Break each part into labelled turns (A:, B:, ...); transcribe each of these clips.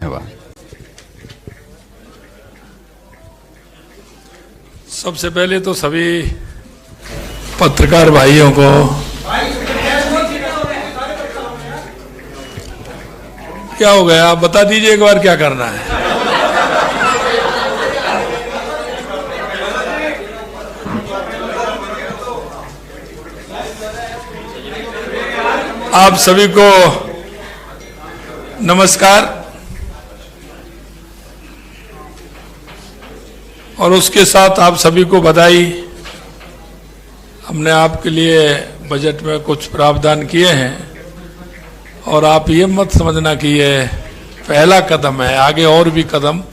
A: धन्यवाद।
B: सबसे पहले तो सभी पत्रकार भाइयों को क्या हो गया, आप बता दीजिए एक बार क्या करना है। आप सभी को नमस्कार और उसके साथ आप सभी को बधाई। हमने आपके लिए बजट में कुछ प्रावधान किए हैं और आप ये मत समझना कि ये पहला कदम है, आगे और भी कदम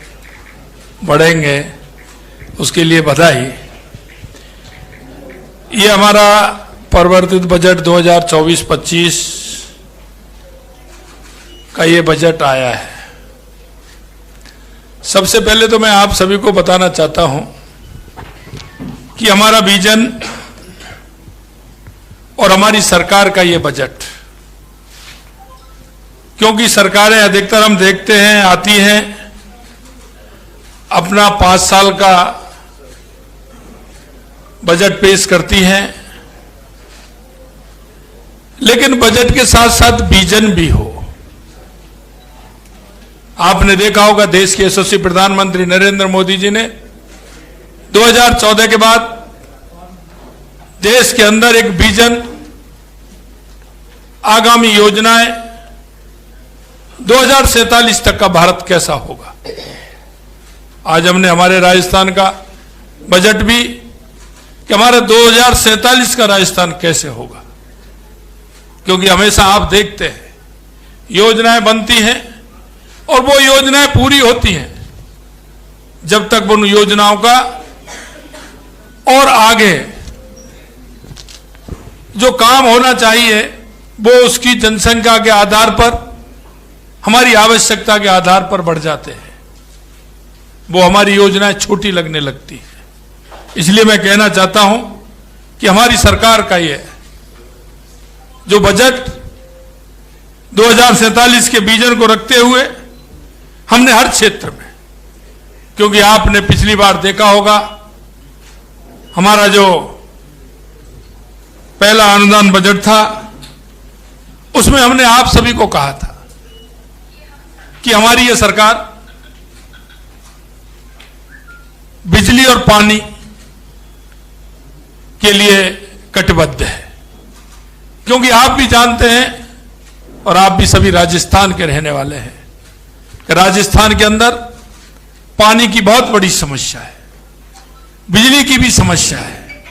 B: बढ़ेंगे, उसके लिए बधाई। ये हमारा परिवर्तित बजट 2024-25 का ये बजट आया है। सबसे पहले तो मैं आप सभी को बताना चाहता हूं कि हमारा विजन और हमारी सरकार का ये बजट, क्योंकि सरकारें अधिकतर हम देखते हैं आती हैं अपना 5 साल का बजट पेश करती हैं, लेकिन बजट के साथ साथ विजन भी हो। आपने देखा होगा देश के यशस्वी प्रधानमंत्री नरेंद्र मोदी जी ने 2014 के बाद देश के अंदर एक विजन, आगामी योजनाएं, 2047 तक का भारत कैसा होगा। आज हमने हमारे राजस्थान का बजट भी कि हमारा 2047 का राजस्थान कैसे होगा, क्योंकि हमेशा आप देखते हैं योजनाएं बनती हैं और वो योजनाएं पूरी होती हैं जब तक उन योजनाओं का और आगे जो काम होना चाहिए वो उसकी जनसंख्या के आधार पर, हमारी आवश्यकता के आधार पर बढ़ जाते हैं, वो हमारी योजनाएं छोटी लगने लगती है। इसलिए मैं कहना चाहता हूं कि हमारी सरकार का ये जो बजट 2047 के विजन को रखते हुए हमने हर क्षेत्र में, क्योंकि आपने पिछली बार देखा होगा हमारा जो पहला अनुदान बजट था उसमें हमने आप सभी को कहा था कि हमारी ये सरकार बिजली और पानी के लिए कटिबद्ध है, क्योंकि आप भी जानते हैं और आप भी सभी राजस्थान के रहने वाले हैं कि राजस्थान के अंदर पानी की बहुत बड़ी समस्या है, बिजली की भी समस्या है।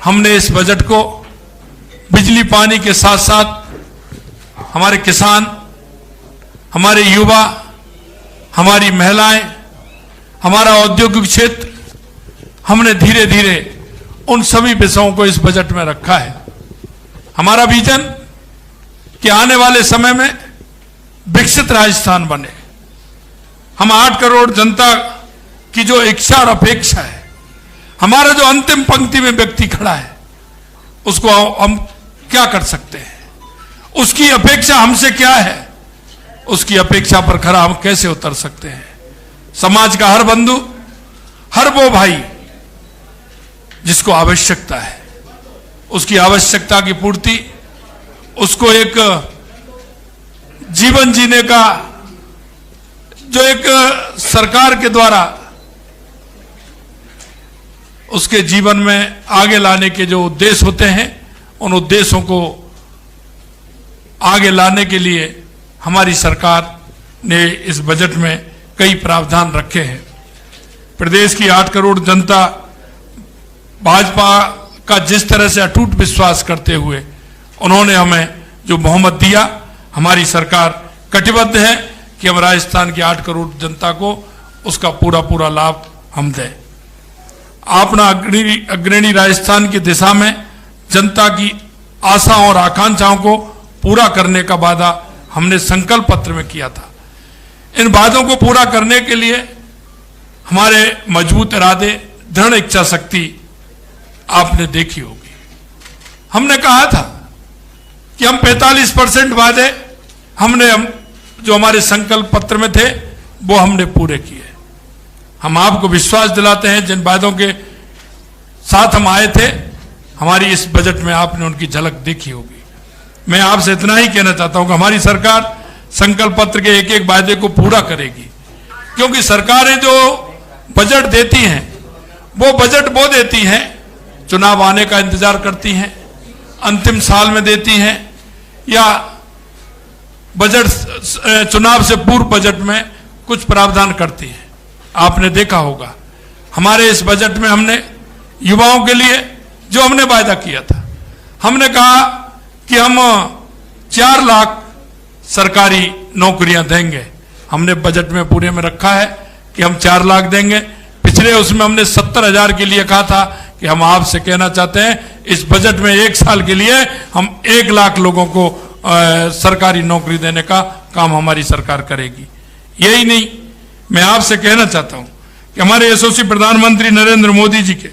B: हमने इस बजट को बिजली पानी के साथ साथ हमारे किसान, हमारे युवा, हमारी महिलाएं, हमारा औद्योगिक क्षेत्र, हमने धीरे धीरे उन सभी विषयों को इस बजट में रखा है। हमारा विजन कि आने वाले समय में विकसित राजस्थान बने। हम 8 करोड़ जनता की जो इच्छा और अपेक्षा है, हमारा जो अंतिम पंक्ति में व्यक्ति खड़ा है, उसको हम क्या कर सकते हैं, उसकी अपेक्षा हमसे क्या है, उसकी अपेक्षा पर खरा हम कैसे उतर सकते हैं। समाज का हर बंधु, हर वो भाई जिसको आवश्यकता है, उसकी आवश्यकता की पूर्ति, उसको एक जीवन जीने का जो एक सरकार के द्वारा उसके जीवन में आगे लाने के जो उद्देश्य होते हैं, उन उद्देश्यों को आगे लाने के लिए हमारी सरकार ने इस बजट में कई प्रावधान रखे हैं। प्रदेश की 8 करोड़ जनता भाजपा का जिस तरह से अटूट विश्वास करते हुए उन्होंने हमें जो बहुमत दिया, हमारी सरकार कटिबद्ध है कि हम राजस्थान की 8 करोड़ जनता को उसका पूरा पूरा लाभ हम दें। अपना अग्रणी राजस्थान की दिशा में जनता की आशा और आकांक्षाओं को पूरा करने का वादा हमने संकल्प पत्र में किया था। इन वादों को पूरा करने के लिए हमारे मजबूत इरादे, दृढ़ इच्छा शक्ति आपने देखी होगी। हमने कहा था कि हम 45% वादे हमने जो हमारे संकल्प पत्र में थे वो हमने पूरे किए। हम आपको विश्वास दिलाते हैं, जिन वादों के साथ हम आए थे, हमारी इस बजट में आपने उनकी झलक देखी होगी। मैं आपसे इतना ही कहना चाहता हूं कि हमारी सरकार संकल्प पत्र के एक एक वादे को पूरा करेगी, क्योंकि सरकारें जो बजट देती हैं वो बजट वो देती हैं चुनाव आने का इंतजार करती हैं, अंतिम साल में देती हैं, या बजट चुनाव से पूर्व बजट में कुछ प्रावधान करती है। आपने देखा होगा हमारे इस बजट में हमने युवाओं के लिए जो हमने वायदा किया था, हमने कहा कि हम 4 लाख सरकारी नौकरियां देंगे। हमने बजट में पूरे में रखा है कि हम 4 लाख देंगे। पिछले उसमें हमने 70,000 के लिए कहा था कि हम आपसे कहना चाहते हैं इस बजट में 1 साल के लिए हम 1 लाख लोगों को सरकारी नौकरी देने का काम हमारी सरकार करेगी। यही नहीं, मैं आपसे कहना चाहता हूं कि हमारे यशस्वी प्रधानमंत्री नरेंद्र मोदी जी के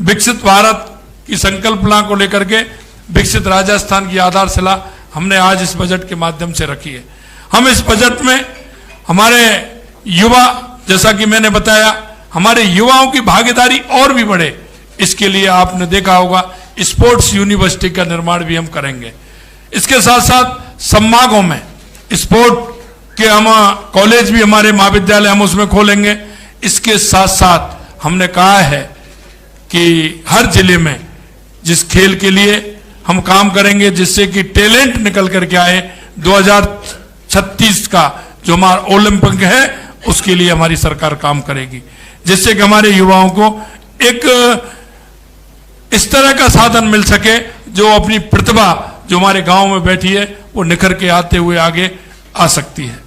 B: विकसित भारत की संकल्पना को लेकर के विकसित राजस्थान की आधारशिला हमने आज इस बजट के माध्यम से रखी है। हम इस बजट में हमारे युवा, जैसा कि मैंने बताया, हमारे युवाओं की भागीदारी और भी बढ़े, इसके लिए आपने देखा होगा स्पोर्ट्स यूनिवर्सिटी का निर्माण भी हम करेंगे। इसके साथ साथ संभागों में स्पोर्ट के हम कॉलेज भी, हमारे महाविद्यालय हम उसमें खोलेंगे। इसके साथ साथ हमने कहा है कि हर जिले में जिस खेल के लिए हम काम करेंगे, जिससे कि टैलेंट निकल करके आए, 2036 का जो हमारा ओलंपिक है उसके लिए हमारी सरकार काम करेगी, जिससे कि हमारे युवाओं को एक इस तरह का साधन मिल सके जो अपनी प्रतिभा जो हमारे गांव में बैठी है वो निखर के आते हुए आगे आ सकती है।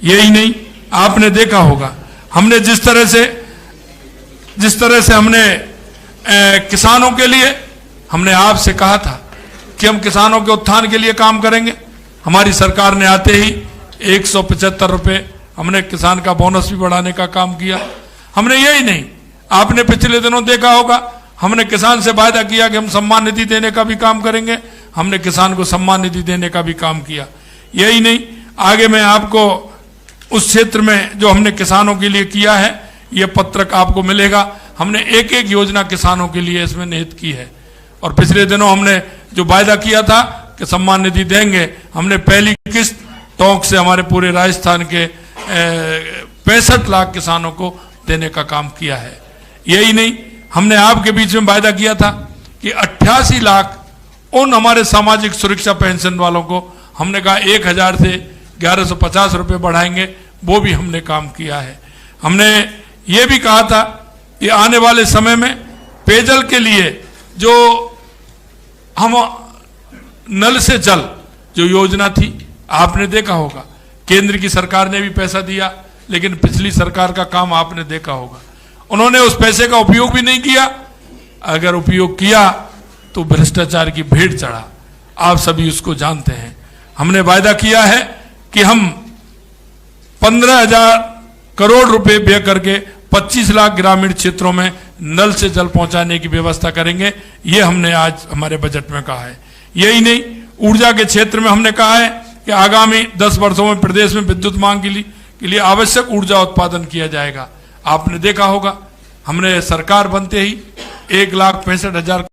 B: यही नहीं, आपने देखा होगा हमने जिस तरह से हमने किसानों के लिए हमने आपसे कहा था कि हम किसानों के उत्थान के लिए काम करेंगे। हमारी सरकार ने आते ही 175 रुपये हमने किसान का बोनस भी बढ़ाने का काम किया। हमने यही नहीं, आपने पिछले दिनों देखा होगा हमने किसान से वायदा किया कि हम सम्मान निधि देने का भी काम करेंगे। हमने किसान को सम्मान निधि देने का भी काम किया। यही नहीं, आगे मैं आपको उस क्षेत्र में जो हमने किसानों के लिए किया है यह पत्रक आपको मिलेगा। हमने एक एक योजना किसानों के लिए इसमें निहित की है। और पिछले दिनों हमने जो वायदा किया था कि सम्मान निधि देंगे, हमने पहली किस्त टोंक से हमारे पूरे राजस्थान के 65 लाख किसानों को देने का काम किया है। यही नहीं, हमने आपके बीच में वायदा किया था कि 88 लाख उन हमारे सामाजिक सुरक्षा पेंशन वालों को हमने कहा 1000 से 1150 रुपये बढ़ाएंगे, वो भी हमने काम किया है। हमने ये भी कहा था कि आने वाले समय में पेयजल के लिए जो हम नल से जल जो योजना थी, आपने देखा होगा केंद्र की सरकार ने भी पैसा दिया, लेकिन पिछली सरकार का काम आपने देखा होगा उन्होंने उस पैसे का उपयोग भी नहीं किया। अगर उपयोग किया तो भ्रष्टाचार की भेंट चढ़ा, आप सभी उसको जानते हैं। हमने वायदा किया है कि हम 15,000 करोड़ रुपए व्यय करके 25 लाख ग्रामीण क्षेत्रों में नल से जल पहुंचाने की व्यवस्था करेंगे। ये हमने आज हमारे बजट में कहा है। यही नहीं, ऊर्जा के क्षेत्र में हमने कहा है कि आगामी 10 वर्षों में प्रदेश में विद्युत मांग के लिए आवश्यक ऊर्जा उत्पादन किया जाएगा। आपने देखा होगा हमने सरकार बनते ही 1,65,000